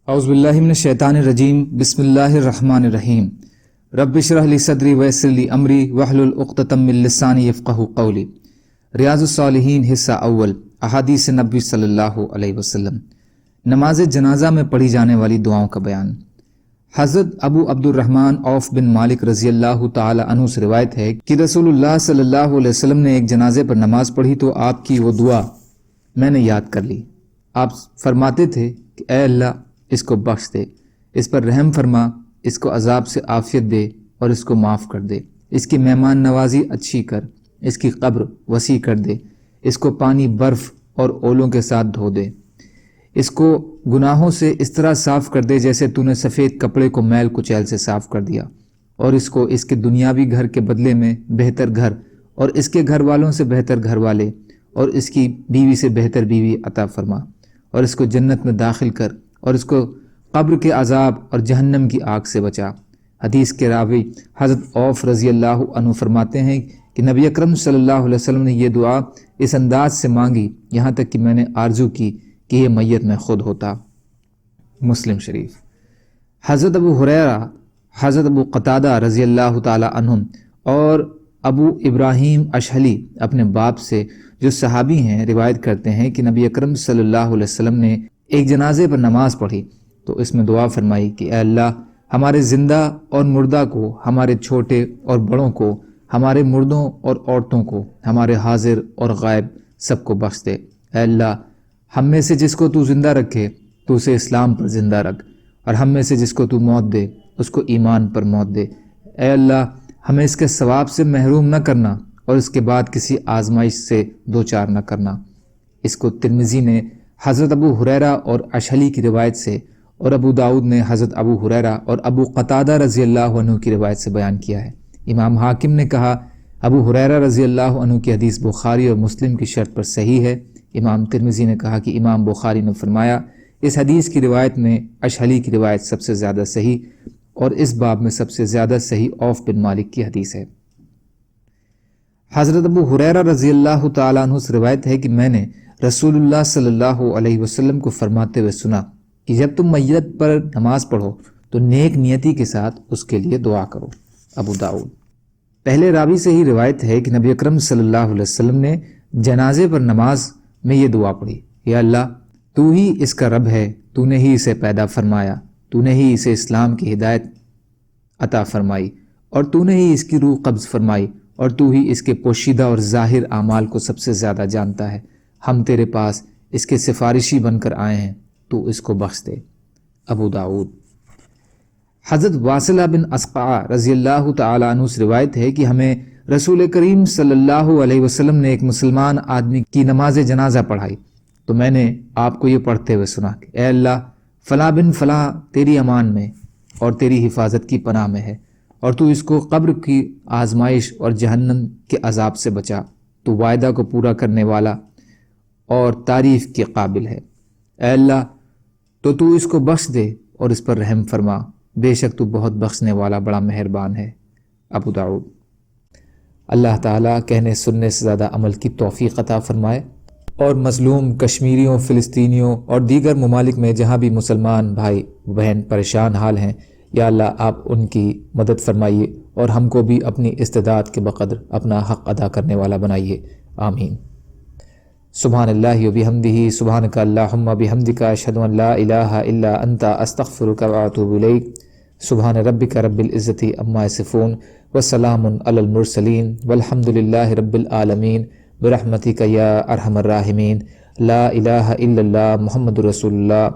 اعوذ باللہ من الشیطان الرجیم بسم اللہ الرحمن الرحیم رب اشرح لی صدری ویسر لی امری واحلل عقدۃ من لسانی یفقہوا قولی۔ ریاض الصالحین حصہ اول، احادیث نبی صلی اللہ علیہ وسلم۔ نماز جنازہ میں پڑھی جانے والی دعاؤں کا بیان۔ حضرت ابو عبد الرحمن عوف بن مالک رضی اللہ تعالی عنہ سے روایت ہے کہ رسول اللہ صلی اللہ علیہ وسلم نے ایک جنازے پر نماز پڑھی تو آپ کی وہ دعا میں نے یاد کر لی۔ آپ فرماتے تھے کہ اے اللہ، اس کو بخش دے، اس پر رحم فرما، اس کو عذاب سے عافیت دے اور اس کو معاف کر دے، اس کی مہمان نوازی اچھی کر، اس کی قبر وسیع کر دے، اس کو پانی برف اور اولوں کے ساتھ دھو دے، اس کو گناہوں سے اس طرح صاف کر دے جیسے تو نے سفید کپڑے کو میل کچیل سے صاف کر دیا، اور اس کو اس کے دنیاوی گھر کے بدلے میں بہتر گھر اور اس کے گھر والوں سے بہتر گھر والے اور اس کی بیوی سے بہتر بیوی عطا فرما، اور اس کو جنت میں داخل کر اور اس کو قبر کے عذاب اور جہنم کی آگ سے بچا۔ حدیث کے راوی حضرت عوف رضی اللہ عنہ فرماتے ہیں کہ نبی اکرم صلی اللہ علیہ وسلم نے یہ دعا اس انداز سے مانگی یہاں تک کہ میں نے آرزو کی کہ یہ میت میں خود ہوتا۔ مسلم شریف۔ حضرت ابو ہریرہ، حضرت ابو قتادہ رضی اللہ تعالی عنہم اور ابو ابراہیم اشہلی اپنے باپ سے جو صحابی ہیں روایت کرتے ہیں کہ نبی اکرم صلی اللہ علیہ وسلم نے ایک جنازے پر نماز پڑھی تو اس میں دعا فرمائی کہ اے اللہ، ہمارے زندہ اور مردہ کو، ہمارے چھوٹے اور بڑوں کو، ہمارے مردوں اور عورتوں کو، ہمارے حاضر اور غائب سب کو بخش دے۔ اے اللہ، ہم میں سے جس کو تو زندہ رکھے تو اسے اسلام پر زندہ رکھ، اور ہم میں سے جس کو تو موت دے اس کو ایمان پر موت دے۔ اے اللہ، ہمیں اس کے ثواب سے محروم نہ کرنا اور اس کے بعد کسی آزمائش سے دوچار نہ کرنا۔ اس کو ترمذی نے حضرت ابو ہریرہ اور اشہلی کی روایت سے، اور ابو داؤد نے حضرت ابو ہریرہ اور ابو قتادہ رضی اللہ عنہ کی روایت سے بیان کیا ہے۔ امام حاکم نے کہا ابو ہریرہ رضی اللہ عنہ کی حدیث بخاری اور مسلم کی شرط پر صحیح ہے۔ امام ترمذی نے کہا کہ امام بخاری نے فرمایا اس حدیث کی روایت میں اشہلی کی روایت سب سے زیادہ صحیح، اور اس باب میں سب سے زیادہ صحیح عوف بن مالک کی حدیث ہے۔ حضرت ابو ہریرہ رضی اللہ تعالیٰ عنہ سے روایت ہے کہ میں نے رسول اللہ صلی اللہ علیہ وسلم کو فرماتے ہوئے سنا کہ جب تم میت پر نماز پڑھو تو نیک نیتی کے ساتھ اس کے لیے دعا کرو۔ ابو داؤد۔ پہلے راوی سے ہی روایت ہے کہ نبی اکرم صلی اللہ علیہ وسلم نے جنازے پر نماز میں یہ دعا پڑھی، یا اللہ، تو ہی اس کا رب ہے، تو نے ہی اسے پیدا فرمایا، تو نے ہی اسے اسلام کی ہدایت عطا فرمائی، اور تو نے ہی اس کی روح قبض فرمائی، اور تو ہی اس کے پوشیدہ اور ظاہر اعمال کو سب سے زیادہ جانتا ہے۔ ہم تیرے پاس اس کے سفارشی بن کر آئے ہیں، تو اس کو بخش دے۔ ابو داؤد۔ حضرت واصلہ بن اسقع رضی اللہ تعالیٰ عنہ سے روایت ہے کہ ہمیں رسول کریم صلی اللہ علیہ وسلم نے ایک مسلمان آدمی کی نماز جنازہ پڑھائی تو میں نے آپ کو یہ پڑھتے ہوئے سنا کہ اے اللہ، فلاں بن فلاں تیری امان میں اور تیری حفاظت کی پناہ میں ہے، اور تو اس کو قبر کی آزمائش اور جہنم کے عذاب سے بچا، تو وعدہ کو پورا کرنے والا اور تعریف کے قابل ہے۔ اے اللہ، تو اس کو بخش دے اور اس پر رحم فرما، بے شک تو بہت بخشنے والا بڑا مہربان ہے۔ ابو داؤد۔ اللہ تعالیٰ کہنے سننے سے زیادہ عمل کی توفیق عطا فرمائے، اور مظلوم کشمیریوں، فلسطینیوں اور دیگر ممالک میں جہاں بھی مسلمان بھائی بہن پریشان حال ہیں، یا اللہ آپ ان کی مدد فرمائیے اور ہم کو بھی اپنی استعداد کے بقدر اپنا حق ادا کرنے والا بنائیے، آمین۔ سبحان اللہ و بحمدہ، سبحانک اللہم بحمدک، اشہد ان لا الہ الا انت، استغفرک و اتوب الیک۔ سبحان ربک رب العزۃ عما یصفون، وسلام علی المرسلین، والحمد للہ رب العالمین، برحمتک یا ارحم الراحمین۔ لا الہ الا اللہ، محمد رسول اللہ۔